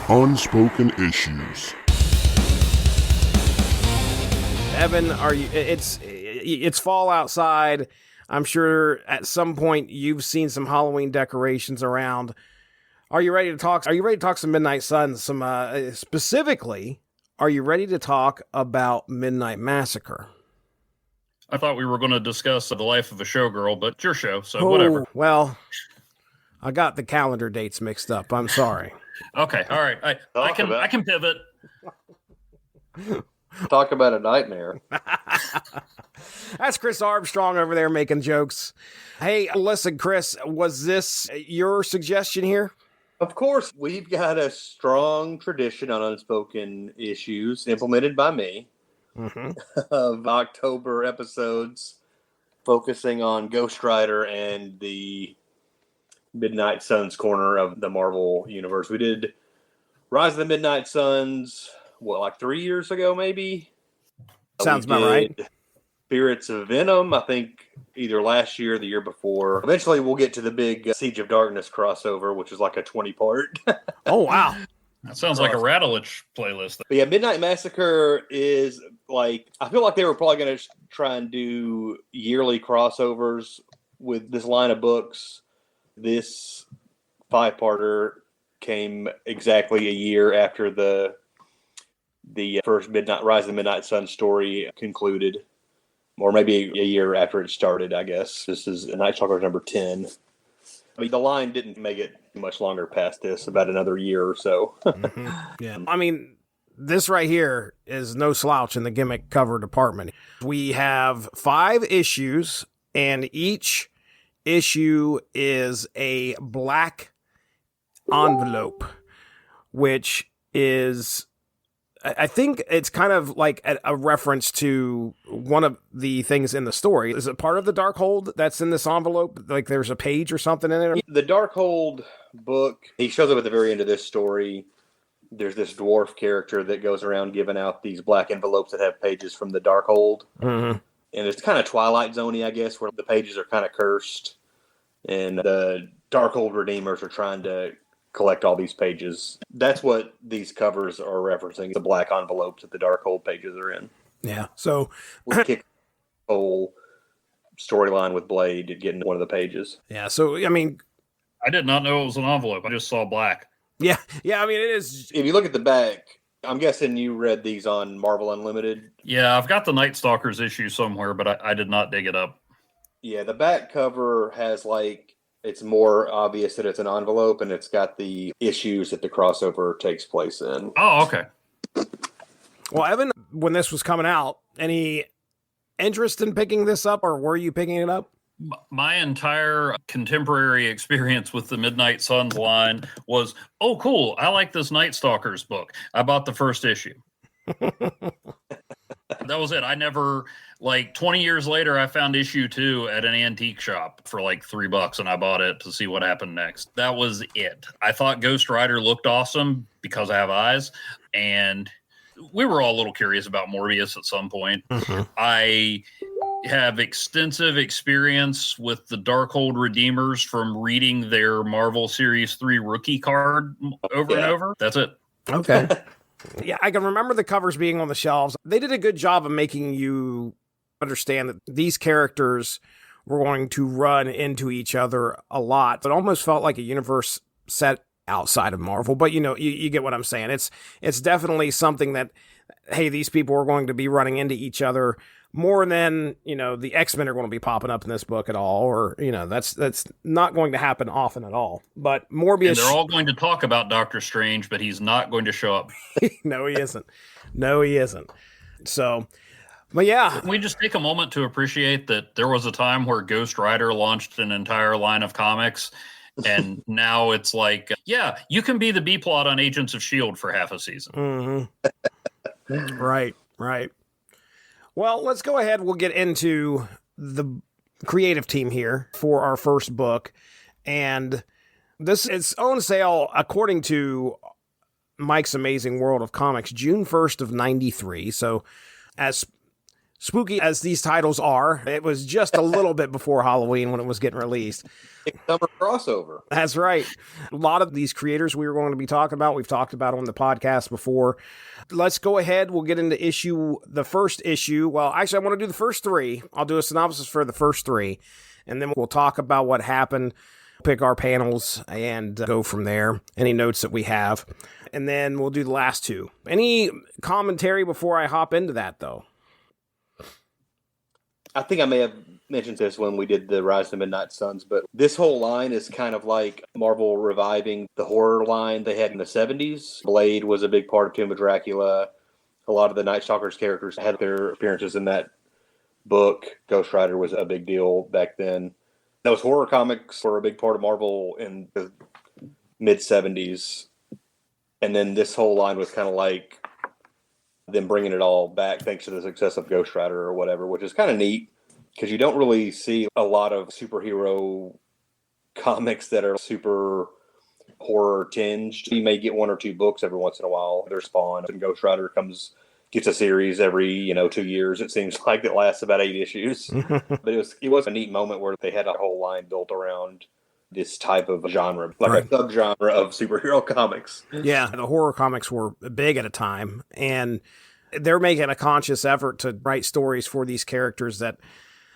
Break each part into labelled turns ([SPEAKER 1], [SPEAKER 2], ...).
[SPEAKER 1] Unspoken Issues.
[SPEAKER 2] Evan, are you? It's fall outside. I'm sure at some point you've seen some Halloween decorations around. Are you ready to talk? Are you ready to talk some Midnight Suns? Some specifically, are you ready to talk about Midnight Massacre?
[SPEAKER 3] I thought we were going to discuss the life of a showgirl, but it's your show, so whatever.
[SPEAKER 2] Well, I got the calendar dates mixed up. I'm sorry.
[SPEAKER 3] Okay, all right. I can pivot.
[SPEAKER 4] Talk about a nightmare.
[SPEAKER 2] That's Chris Armstrong over there making jokes. Hey, listen, Chris, was this your suggestion here?
[SPEAKER 4] Of course, we've got a strong tradition on Unspoken Issues implemented by me of October episodes focusing on Ghost Rider and the Midnight Suns corner of the Marvel Universe. We did Rise of the Midnight Suns, like 3 years ago, maybe?
[SPEAKER 2] Sounds about right.
[SPEAKER 4] Spirits of Venom, I think either last year or the year before. Eventually, we'll get to the big Siege of Darkness crossover, which is like a 20-part.
[SPEAKER 2] Oh, wow.
[SPEAKER 3] That sounds like a Rattledge playlist.
[SPEAKER 4] But yeah, Midnight Massacre is like, I feel like they were probably going to try and do yearly crossovers with this line of books. This 5-parter came exactly a year after the first Rise of the Midnight Sun story concluded, or maybe a year after it started, I guess. This is Nightstalkers number 10. I mean, the line didn't make it much longer past this, about another year or so.
[SPEAKER 2] Yeah. I mean, this right here is no slouch in the gimmick cover department. We have 5 issues, and each issue is a black envelope, which is, I think it's kind of like a reference to one of the things in the story. Is it part of the Darkhold that's in this envelope? Like there's a page or something in it?
[SPEAKER 4] The Darkhold book, he shows up at the very end of this story. There's this dwarf character that goes around giving out these black envelopes that have pages from the Darkhold. Mm-hmm. And it's kind of Twilight Zone-y, I guess, where the pages are kind of cursed. And the Darkhold Redeemers are trying to collect all these pages. That's what these covers are referencing, the black envelopes that the Darkhold pages are in.
[SPEAKER 2] Yeah, so
[SPEAKER 4] we kick whole storyline with Blade getting one of the pages.
[SPEAKER 2] Yeah, so, I mean,
[SPEAKER 3] I did not know it was an envelope. I just saw black.
[SPEAKER 2] Yeah, I mean, it is.
[SPEAKER 4] If you look at the back, I'm guessing you read these on Marvel Unlimited.
[SPEAKER 3] Yeah, I've got the Nightstalkers issue somewhere, but I did not dig it up.
[SPEAKER 4] Yeah, the back cover has it's more obvious that it's an envelope, and it's got the issues that the crossover takes place in.
[SPEAKER 3] Oh, okay.
[SPEAKER 2] Well, Evan, when this was coming out, any interest in picking this up, or were you picking it up?
[SPEAKER 3] My entire contemporary experience with the Midnight Suns line was, oh, cool, I like this Nightstalkers book. I bought the first issue. That was it. I never, 20 years later, I found issue 2 at an antique shop for $3, and I bought it to see what happened next. That was it. I thought Ghost Rider looked awesome because I have eyes, and we were all a little curious about Morbius at some point. Mm-hmm. I have extensive experience with the Darkhold Redeemers from reading their Marvel Series 3 rookie card over and over. That's it.
[SPEAKER 2] Okay. Yeah, I can remember the covers being on the shelves. They did a good job of making you understand that these characters were going to run into each other a lot. It almost felt like a universe set outside of Marvel, but you get what I'm saying. It's definitely something that, hey, these people are going to be running into each other more than, the X-Men are going to be popping up in this book at all, or, that's not going to happen often at all. But Morbius...
[SPEAKER 3] And they're all going to talk about Doctor Strange, but he's not going to show up.
[SPEAKER 2] No, he isn't. So, but yeah.
[SPEAKER 3] Can we just take a moment to appreciate that there was a time where Ghost Rider launched an entire line of comics, and now it's you can be the B-plot on Agents of S.H.I.E.L.D. for half a season.
[SPEAKER 2] Mm-hmm. Right. Well, let's go ahead. We'll get into the creative team here for our first book. And this is on sale, according to Mike's Amazing World of Comics, June 1st of 93. So as spooky as these titles are, it was just a little bit before Halloween when it was getting released.
[SPEAKER 4] Summer crossover.
[SPEAKER 2] That's right. A lot of these creators we were going to be talking about, we've talked about on the podcast before. Let's go ahead. We'll get into the first issue. Well, actually, I want to do the first three. I'll do a synopsis for the first three, and then we'll talk about what happened, pick our panels, and go from there. Any notes that we have. And then we'll do the last two. Any commentary before I hop into that, though?
[SPEAKER 4] I think I may have mentioned this when we did the Rise of the Midnight Suns, but this whole line is kind of like Marvel reviving the horror line they had in the 70s. Blade was a big part of Tomb of Dracula. A lot of the Nightstalkers characters had their appearances in that book. Ghost Rider was a big deal back then. Those horror comics were a big part of Marvel in the mid-70s. And then this whole line was kind of like them bringing it all back thanks to the success of Ghost Rider or whatever, which is kind of neat because you don't really see a lot of superhero comics that are super horror tinged. You may get one or two books every once in a while. There's Spawn, and Ghost Rider gets a series every 2 years. It seems like it lasts about 8 issues. But it was a neat moment where they had a whole line built around this type of genre, like a subgenre of superhero comics.
[SPEAKER 2] Yeah, the horror comics were big at a time, and they're making a conscious effort to write stories for these characters that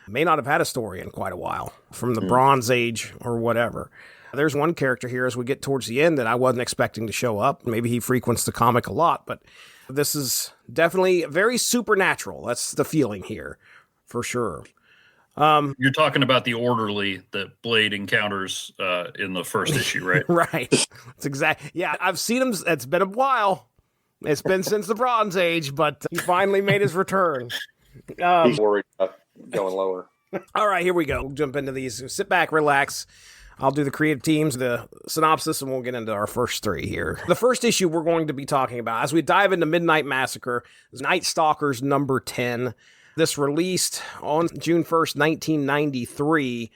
[SPEAKER 2] may not have had a story in quite a while, from the Bronze Age or whatever. There's one character here as we get towards the end that I wasn't expecting to show up. Maybe he frequents the comic a lot, but this is definitely very supernatural. That's the feeling here, for sure.
[SPEAKER 3] You're talking about the orderly that Blade encounters in the first issue, right?
[SPEAKER 2] Right. That's exactly. Yeah, I've seen him. It's been a while. It's been since the Bronze Age, but he finally made his return.
[SPEAKER 4] He's worried about going lower.
[SPEAKER 2] All right, here we go. We'll jump into these. Sit back, relax. I'll do the creative teams, the synopsis, and we'll get into our first three here. The first issue we're going to be talking about, as we dive into Midnight Massacre, is Nightstalkers number 10. This released on June 1st, 1993,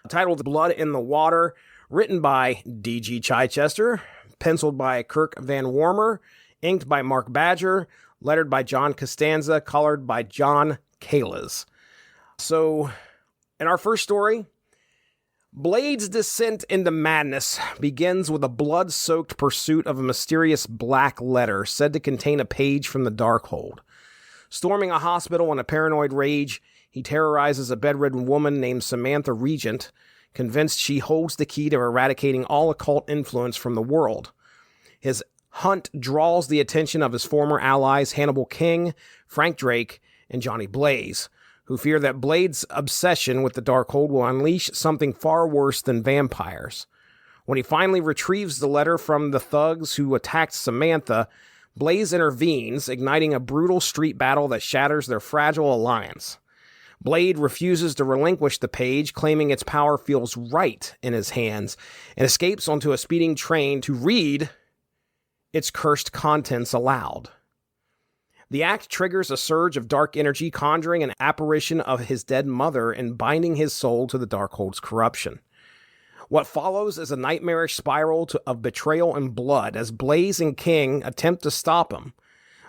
[SPEAKER 2] titled Blood in the Water, written by D.G. Chichester, penciled by Kirk Van Wormer, inked by Mark Badger, lettered by John Costanza, colored by John Kalas. So, in our first story, Blade's descent into madness begins with a blood-soaked pursuit of a mysterious black letter said to contain a page from the Darkhold. Storming a hospital in a paranoid rage, he terrorizes a bedridden woman named Samantha Regent, convinced she holds the key to eradicating all occult influence from the world. His hunt draws the attention of his former allies Hannibal King, Frank Drake, and Johnny Blaze, who fear that Blade's obsession with the Darkhold will unleash something far worse than vampires. When he finally retrieves the letter from the thugs who attacked Samantha, Blaze intervenes, igniting a brutal street battle that shatters their fragile alliance. Blade refuses to relinquish the page, claiming its power feels right in his hands, and escapes onto a speeding train to read its cursed contents aloud. The act triggers a surge of dark energy, conjuring an apparition of his dead mother and binding his soul to the Darkhold's corruption. What follows is a nightmarish spiral of betrayal and blood as Blaze and King attempt to stop him.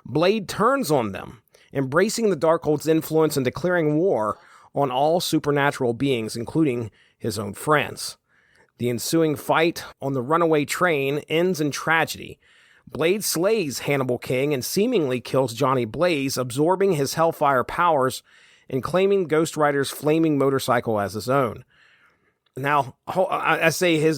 [SPEAKER 2] Blade turns on them, embracing the Darkhold's influence and declaring war on all supernatural beings, including his own friends. The ensuing fight on the runaway train ends in tragedy. Blade slays Hannibal King and seemingly kills Johnny Blaze, absorbing his hellfire powers and claiming Ghost Rider's flaming motorcycle as his own. Now, I say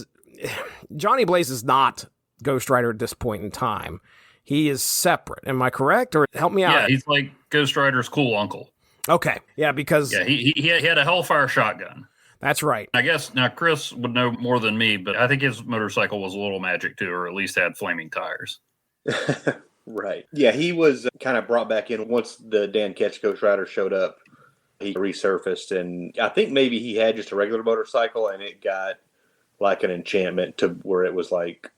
[SPEAKER 2] Johnny Blaze is not Ghost Rider at this point in time. He is separate. Am I correct? Or help me out.
[SPEAKER 3] Yeah, he's like Ghost Rider's cool uncle.
[SPEAKER 2] Okay. Yeah, because...
[SPEAKER 3] Yeah, he had a hellfire shotgun.
[SPEAKER 2] That's right.
[SPEAKER 3] I guess, now Chris would know more than me, but I think his motorcycle was a little magic too, or at least had flaming tires.
[SPEAKER 4] Right. Yeah, he was kind of brought back in once the Dan Ketch Ghost Rider showed up. He resurfaced, and I think maybe he had just a regular motorcycle, and it got like an enchantment to where it was like,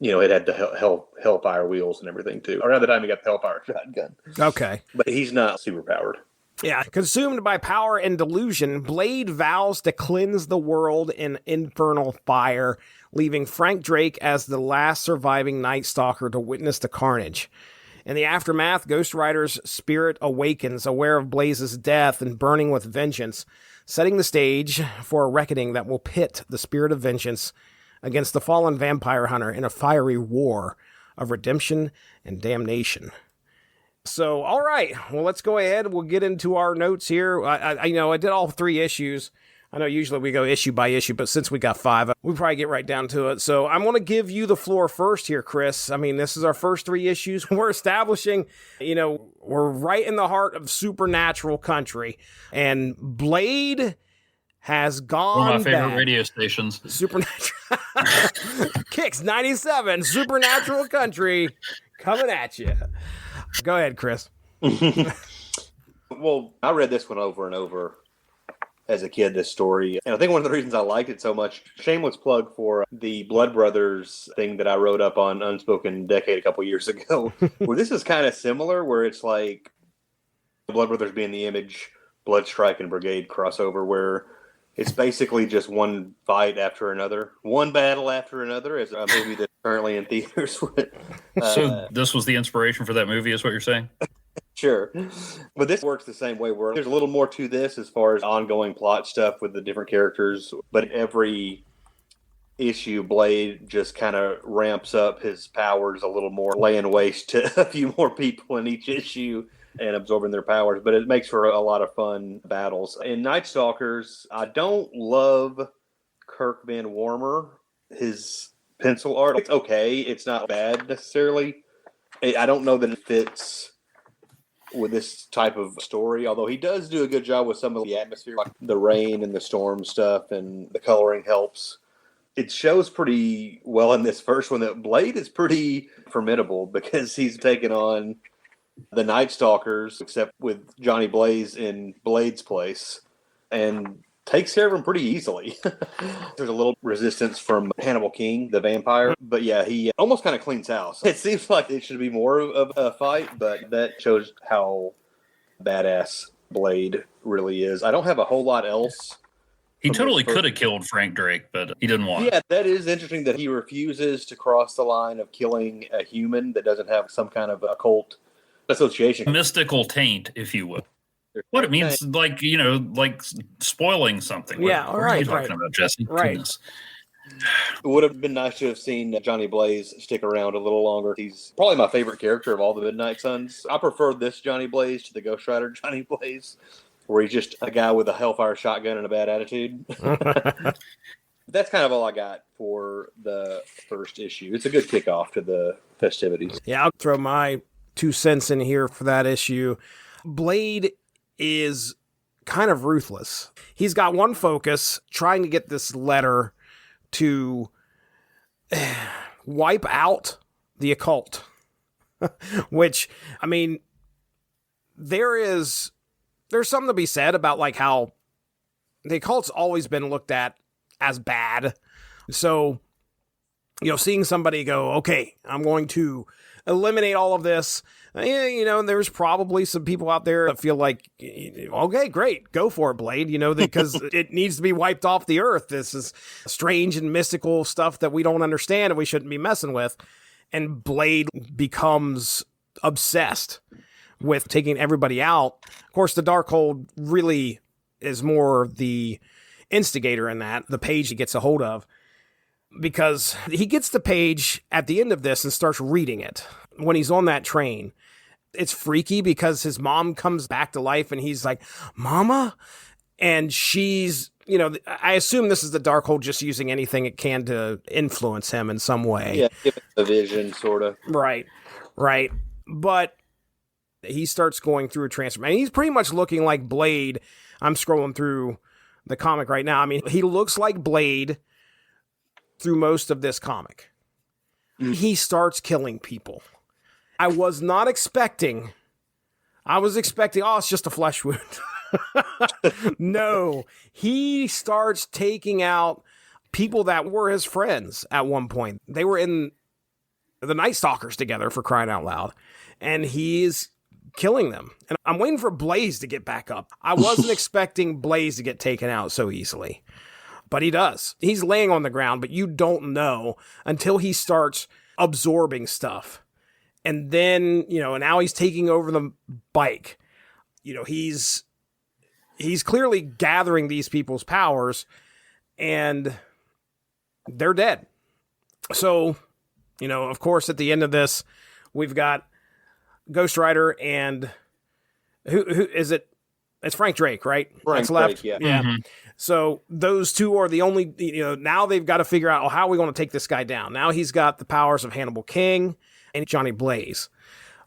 [SPEAKER 4] it had the hellfire wheels and everything too. Around the time he got the hellfire shotgun.
[SPEAKER 2] Okay.
[SPEAKER 4] But he's not super powered.
[SPEAKER 2] Yeah, consumed by power and delusion, Blade vows to cleanse the world in infernal fire, leaving Frank Drake as the last surviving Night Stalker to witness the carnage. In the aftermath, Ghost Rider's spirit awakens, aware of Blaze's death and burning with vengeance, setting the stage for a reckoning that will pit the spirit of vengeance against the fallen vampire hunter in a fiery war of redemption and damnation. So, all right, well, let's go ahead. We'll get into our notes here. I did all 3 issues. I know usually we go issue by issue, but since we got 5, we probably get right down to it. So I'm going to give you the floor first here, Chris. I mean, this is our first 3 issues. We're establishing, we're right in the heart of supernatural country. And Blade has gone
[SPEAKER 3] one of my favorite
[SPEAKER 2] bad.
[SPEAKER 3] Radio stations.
[SPEAKER 2] Supernatural. Kicks 97, supernatural country coming at you. Go ahead, Chris.
[SPEAKER 4] Well, I read this one over and over as a kid, this story. And I think one of the reasons I liked it so much, shameless plug for the Blood Brothers thing that I wrote up on Unspoken Decade a couple years ago, where this is kind of similar, where it's like the Blood Brothers being the Image, Blood Strike, and Brigade crossover, where it's basically just one fight after another, one battle after another. It's a movie that's currently in theaters.
[SPEAKER 3] So this was the inspiration for that movie, is what you're saying?
[SPEAKER 4] Sure. But this works the same way, where there's a little more to this as far as ongoing plot stuff with the different characters. But every issue, Blade just kind of ramps up his powers a little more, laying waste to a few more people in each issue and absorbing their powers. But it makes for a lot of fun battles. In Nightstalkers, I don't love Kirk Van Warmer. His pencil art, it's okay. It's not bad necessarily. I don't know that it fits with this type of story, although he does do a good job with some of the atmosphere, like the rain and the storm stuff, and the coloring helps. It shows pretty well in this first one that Blade is pretty formidable, because he's taken on the Nightstalkers, except with Johnny Blaze in Blade's place, and takes care of him pretty easily. There's a little resistance from Hannibal King, the vampire, but yeah, he almost kind of cleans house. It seems like it should be more of a fight, but that shows how badass Blade really is. I don't have a whole lot else.
[SPEAKER 3] He totally could have killed Frank Drake, but he didn't want
[SPEAKER 4] Yeah,
[SPEAKER 3] it.
[SPEAKER 4] that is interesting that he refuses to cross the line of killing a human that doesn't have some kind of occult association.
[SPEAKER 3] Mystical taint, if you will. What it means, like spoiling something.
[SPEAKER 2] Yeah,
[SPEAKER 3] what are you talking
[SPEAKER 2] right.
[SPEAKER 3] about, Jesse?
[SPEAKER 2] Right.
[SPEAKER 3] Goodness.
[SPEAKER 4] It would have been nice to have seen Johnny Blaze stick around a little longer. He's probably my favorite character of all the Midnight Suns. I prefer this Johnny Blaze to the Ghost Rider Johnny Blaze, where he's just a guy with a hellfire shotgun and a bad attitude. That's kind of all I got for the first issue. It's a good kickoff to the festivities.
[SPEAKER 2] Yeah, I'll throw my 2 cents in here for that issue. Blade is kind of ruthless. He's got one focus, trying to get this letter to wipe out the occult. Which, I mean, there's something to be said about like how the occult's always been looked at as bad. So, seeing somebody go, okay, I'm going to eliminate all of this. There's probably some people out there that feel like, okay, great, go for it, Blade, because it needs to be wiped off the earth. This is strange and mystical stuff that we don't understand and we shouldn't be messing with. And Blade becomes obsessed with taking everybody out. Of course, the Darkhold really is more the instigator in that, the page he gets a hold of. Because he gets the page at the end of this and starts reading it when he's on that train. It's freaky because his mom comes back to life and he's like, Mama? And she's, I assume this is the Darkhold just using anything it can to influence him in some way.
[SPEAKER 4] Yeah, give it a vision, sort of.
[SPEAKER 2] Right. But he starts going through a transformation. He's pretty much looking like Blade. I'm scrolling through the comic right now. I mean, he looks like Blade through most of this comic. He starts killing people. I was expecting, it's just a flesh wound. No, he starts taking out people that were his friends at one point. They were in the Nightstalkers together, for crying out loud. And he's killing them. And I'm waiting for Blaze to get back up. I wasn't expecting Blaze to get taken out so easily. But he does. He's laying on the ground, but you don't know until he starts absorbing stuff. And then, now he's taking over the bike. He's clearly gathering these people's powers, and they're dead. So, of course, at the end of this, we've got Ghost Rider and who is it? It's Frank Drake, right?
[SPEAKER 4] Frank
[SPEAKER 2] That's left.
[SPEAKER 4] Drake, yeah.
[SPEAKER 3] Mm-hmm.
[SPEAKER 2] So those two are the only, now they've got to figure out, how are we going to take this guy down? Now he's got the powers of Hannibal King and Johnny Blaze.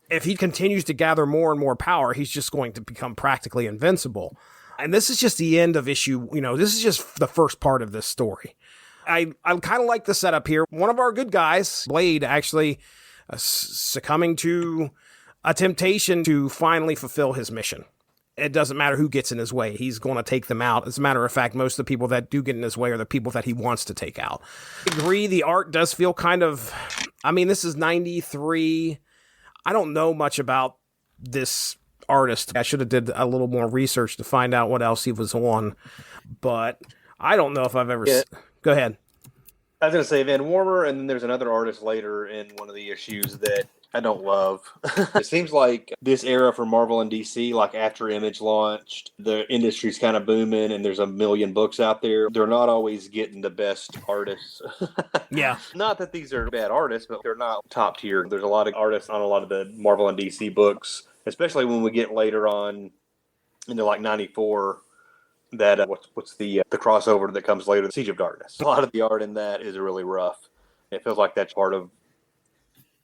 [SPEAKER 2] If he continues to gather more and more power, he's just going to become practically invincible. And this is just the end of issue. This is just the first part of this story. I kind of like the setup here. One of our good guys, Blade, actually succumbing to a temptation to finally fulfill his mission. It doesn't matter who gets in his way. He's going to take them out. As a matter of fact, most of the people that do get in his way are the people that he wants to take out. I agree, the art does feel kind of... this is 93... I don't know much about this artist. I should have did a little more research to find out what else he was on, but I don't know if I've ever... Go ahead.
[SPEAKER 4] I was going to say Van Warmer, and then there's another artist later in one of the issues that I don't love. It seems like this era for Marvel and DC, like after Image launched, the industry's kind of booming and there's a million books out there. They're not always getting the best artists.
[SPEAKER 2] Yeah.
[SPEAKER 4] Not that these are bad artists, but they're not top tier. There's a lot of artists on a lot of the Marvel and DC books, especially when we get later on into like 94. That what's the crossover that comes later, the Siege of Darkness. A lot of the art in that is really rough. It feels like that's part of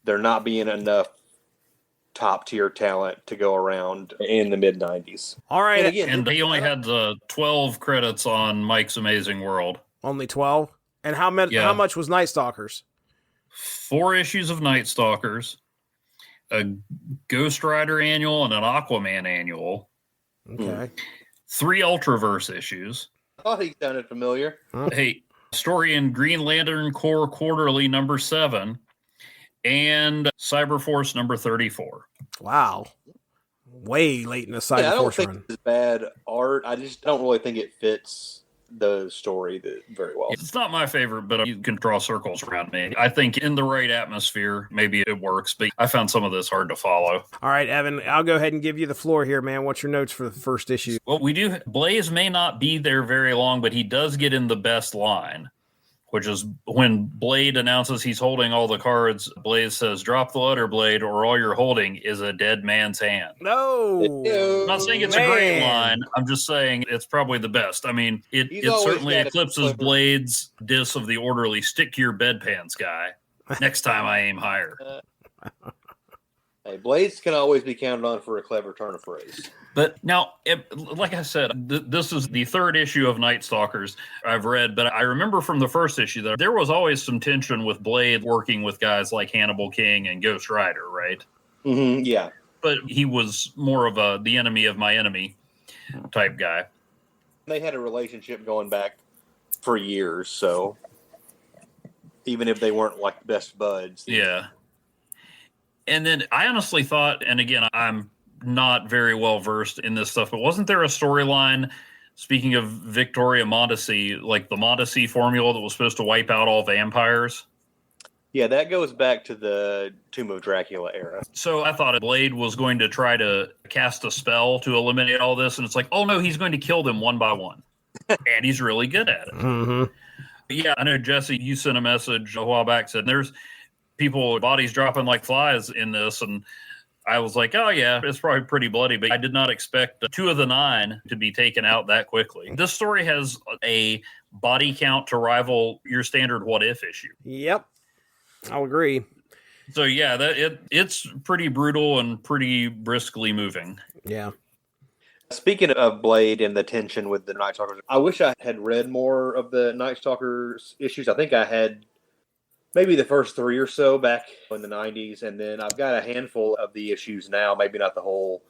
[SPEAKER 4] there not being enough top tier talent to go around in the mid 90s.
[SPEAKER 2] All right.
[SPEAKER 3] And he only had the 12 credits on Mike's Amazing World.
[SPEAKER 2] Only 12? And how much was Nightstalkers?
[SPEAKER 3] 4 issues of Nightstalkers, a Ghost Rider annual, and an Aquaman annual.
[SPEAKER 2] Okay.
[SPEAKER 3] 3 Ultraverse issues.
[SPEAKER 4] I thought he sounded familiar.
[SPEAKER 3] Hey, story in Green Lantern Corps Quarterly number 7, and Cyberforce number 34.
[SPEAKER 2] Wow. Way late in the Cyberforce
[SPEAKER 4] I don't think
[SPEAKER 2] run.
[SPEAKER 4] it's bad art. I just don't really think it fits the story very well.
[SPEAKER 3] It's not my favorite, but you can draw circles around me. I think in the right atmosphere, maybe it works, but I found some of this hard to follow.
[SPEAKER 2] All right, Evan, I'll go ahead and give you the floor here, man. What's your notes for the first issue?
[SPEAKER 3] Well, Blaze may not be there very long, but he does get in the best line, which is when Blade announces he's holding all the cards. Blaze says, "Drop the letter, Blade, or all you're holding is a dead man's hand."
[SPEAKER 2] No.
[SPEAKER 3] I'm not saying it's a great line. I'm just saying it's probably the best. It certainly eclipses Blade's diss of the orderly "stick to your bedpans" guy. Next time I aim higher.
[SPEAKER 4] Hey, Blades can always be counted on for a clever turn of phrase.
[SPEAKER 3] But now, like I said, this is the 3rd issue of Nightstalkers I've read, but I remember from the first issue that there was always some tension with Blade working with guys like Hannibal King and Ghost Rider, right?
[SPEAKER 4] Mm-hmm, yeah.
[SPEAKER 3] But he was more of the enemy of my enemy type guy.
[SPEAKER 4] They had a relationship going back for years, so even if they weren't like best buds.
[SPEAKER 3] Yeah. And then I honestly thought, and again, I'm not very well versed in this stuff, but wasn't there a storyline, speaking of Victoria Modesty, like the Modesty formula that was supposed to wipe out all vampires?
[SPEAKER 4] Yeah, that goes back to the Tomb of Dracula era.
[SPEAKER 3] So I thought Blade was going to try to cast a spell to eliminate all this, and it's like, oh no, he's going to kill them one by one. And he's really good at it.
[SPEAKER 2] Mm-hmm.
[SPEAKER 3] Yeah, I know, Jesse, you sent a message a while back, said there's people, bodies dropping like flies in this, and I was like, oh yeah, it's probably pretty bloody, but I did not expect 2 of the 9 to be taken out that quickly. This story has a body count to rival your standard What If issue.
[SPEAKER 2] Yep, I'll agree.
[SPEAKER 3] So yeah, it's pretty brutal and pretty briskly moving.
[SPEAKER 2] Yeah.
[SPEAKER 4] Speaking of Blade and the tension with the Nightstalkers, I wish I had read more of the Nightstalkers issues. I think I had maybe the first 3 or so back in the 90s, and then I've got a handful of the issues now, maybe not the whole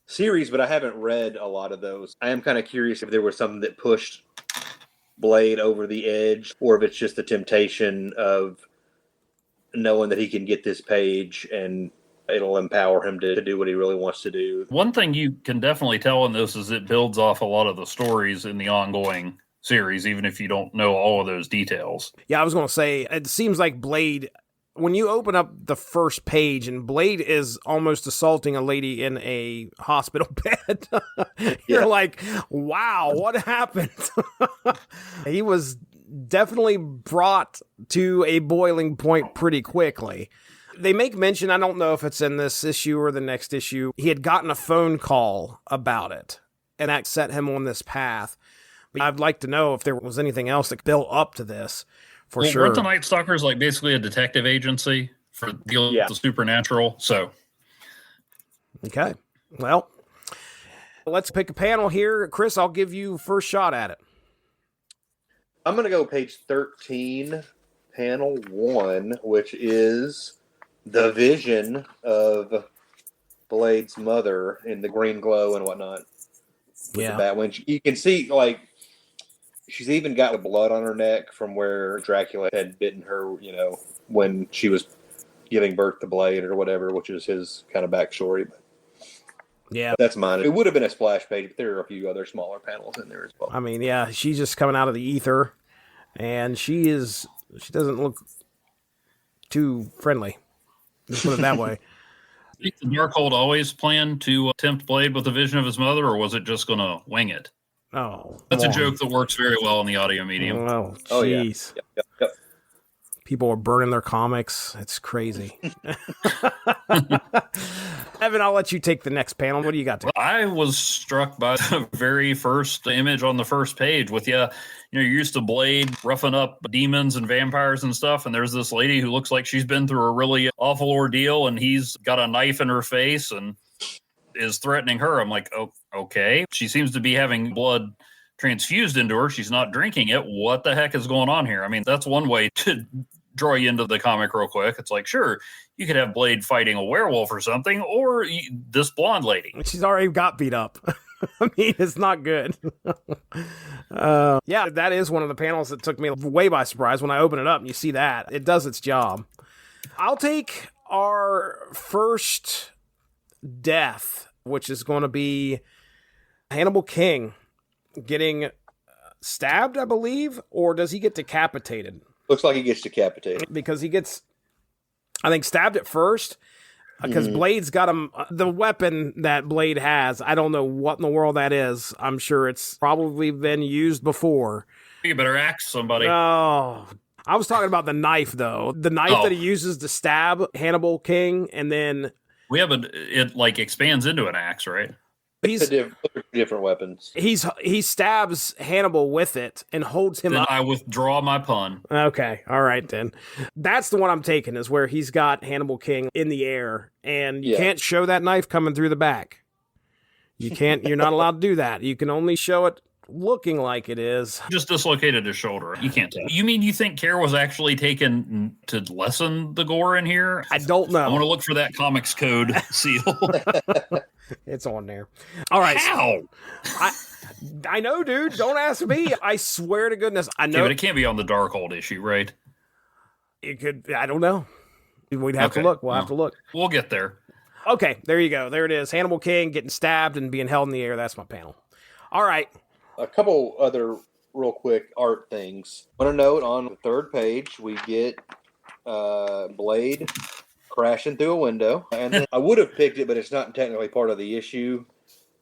[SPEAKER 4] series, but I haven't read a lot of those. I am kind of curious if there was something that pushed Blade over the edge, or if it's just the temptation of knowing that he can get this page and it'll empower him to do what he really wants to do.
[SPEAKER 3] One thing you can definitely tell in this is it builds off a lot of the stories in the ongoing series, even if you don't know all of those details.
[SPEAKER 2] Yeah, I was going to say, it seems like Blade when you open up the first page and Blade is almost assaulting a lady in a hospital bed, you're like, wow, what happened? He was definitely brought to a boiling point pretty quickly. They make mention, I don't know if it's in this issue or the next issue, he had gotten a phone call about it, and that set him on this path. But I'd like to know if there was anything else that built up to this. Sure.
[SPEAKER 3] Weren't the Nightstalkers like basically a detective agency for dealing with the supernatural? So,
[SPEAKER 2] okay. Well, let's pick a panel here. Chris, I'll give you first shot at it.
[SPEAKER 4] I'm going to go page 13, panel 1, which is the vision of Blade's mother in the green glow and whatnot.
[SPEAKER 2] Yeah.
[SPEAKER 4] That when you can see, like, she's even got the blood on her neck from where Dracula had bitten her, when she was giving birth to Blade or whatever, which is his kind of backstory. But
[SPEAKER 2] yeah.
[SPEAKER 4] That's mine. It would have been a splash page, but there are a few other smaller panels in there as well.
[SPEAKER 2] I mean, yeah, she's just coming out of the ether, and she doesn't look too friendly. Let's put it that way.
[SPEAKER 3] Did the Darkhold always planned to tempt Blade with the vision of his mother, or was it just going to wing it?
[SPEAKER 2] Oh,
[SPEAKER 3] that's a joke that works very well in the audio medium.
[SPEAKER 2] Oh, jeez.
[SPEAKER 4] Yeah. Yep.
[SPEAKER 2] People are burning their comics. It's crazy. Evan, I'll let you take the next panel. What do you got to?
[SPEAKER 3] I was struck by the very first image on the first page with you're used to Blade roughing up demons and vampires and stuff, and there's this lady who looks like she's been through a really awful ordeal, and he's got a knife in her face and is threatening her. I'm like, oh, okay. She seems to be having blood transfused into her. She's not drinking it. What the heck is going on here? I mean, that's one way to draw you into the comic real quick. It's like, sure, you could have Blade fighting a werewolf or something, or this blonde lady.
[SPEAKER 2] She's already got beat up. I mean, it's not good. Yeah, that is one of the panels that took me way by surprise when I open it up and you see that. It does its job. I'll take our first death, which is going to be Hannibal King getting stabbed, I believe, or does he get decapitated?
[SPEAKER 4] Looks like he gets decapitated.
[SPEAKER 2] Because he gets, I think, stabbed at first, because Blade's got him, the weapon that Blade has, I don't know what in the world that is. I'm sure it's probably been used before.
[SPEAKER 3] You better ask somebody.
[SPEAKER 2] Oh, I was talking about the knife, though. The knife that he uses to stab Hannibal King, and then... but
[SPEAKER 3] it like expands into an axe, right?
[SPEAKER 4] Different weapons.
[SPEAKER 2] He stabs Hannibal with it and holds him up.
[SPEAKER 3] I withdraw my pun.
[SPEAKER 2] Okay, all right then. That's the one I'm taking, is where he's got Hannibal King in the air, and you can't show that knife coming through the back. You can't. You're not allowed to do that. You can only show it looking like it is.
[SPEAKER 3] Just dislocated his shoulder. You can't tell. You mean you think care was actually taken to lessen the gore in here?
[SPEAKER 2] I don't know.
[SPEAKER 3] I want to look for that comics code seal.
[SPEAKER 2] It's on there. All right.
[SPEAKER 3] How?
[SPEAKER 2] I know, dude. Don't ask me. I swear to goodness. I know.
[SPEAKER 3] Yeah, but it can't be on the Darkhold issue, right?
[SPEAKER 2] It could. I don't know. We'd have to look. We'll have to look.
[SPEAKER 3] We'll get there.
[SPEAKER 2] Okay, there you go. There it is. Hannibal King getting stabbed and being held in the air. That's my panel. All right.
[SPEAKER 4] A couple other real quick art things. I want to note on the third page, we get Blade crashing through a window. And then I would have picked it, but it's not technically part of the issue.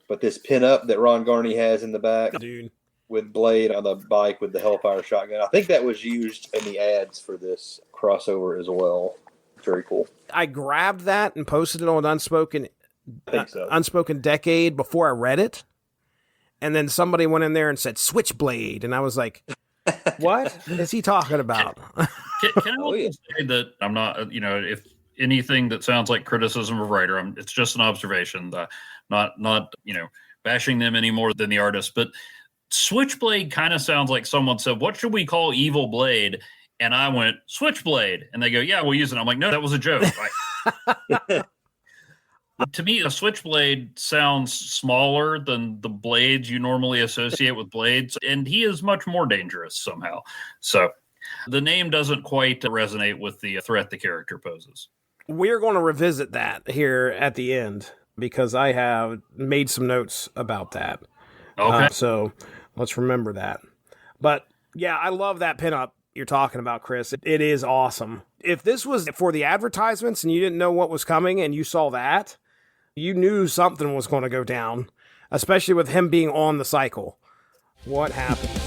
[SPEAKER 4] But this pin-up that Ron Garney has in the back,
[SPEAKER 2] dude,
[SPEAKER 4] with Blade on the bike with the Hellfire shotgun. I think that was used in the ads for this crossover as well. Very cool.
[SPEAKER 2] I grabbed that and posted it on Unspoken Decade before I read it. And then somebody went in there and said Switchblade. And I was like, what is he talking about?
[SPEAKER 3] Can I also say that I'm not, if anything that sounds like criticism of writer, it's just an observation, not bashing them any more than the artist. But Switchblade kind of sounds like someone said, what should we call Evil Blade? And I went, Switchblade. And they go, yeah, we'll use it. I'm like, no, that was a joke. To me, a Switchblade sounds smaller than the blades you normally associate with Blades, and he is much more dangerous somehow. So the name doesn't quite resonate with the threat the character poses.
[SPEAKER 2] We're going to revisit that here at the end, because I have made some notes about that.
[SPEAKER 3] Okay.
[SPEAKER 2] So let's remember that. But yeah, I love that pinup you're talking about, Chris. It is awesome. If this was for the advertisements and you didn't know what was coming and you saw that, you knew something was going to go down, especially with him being on the cycle. What happened?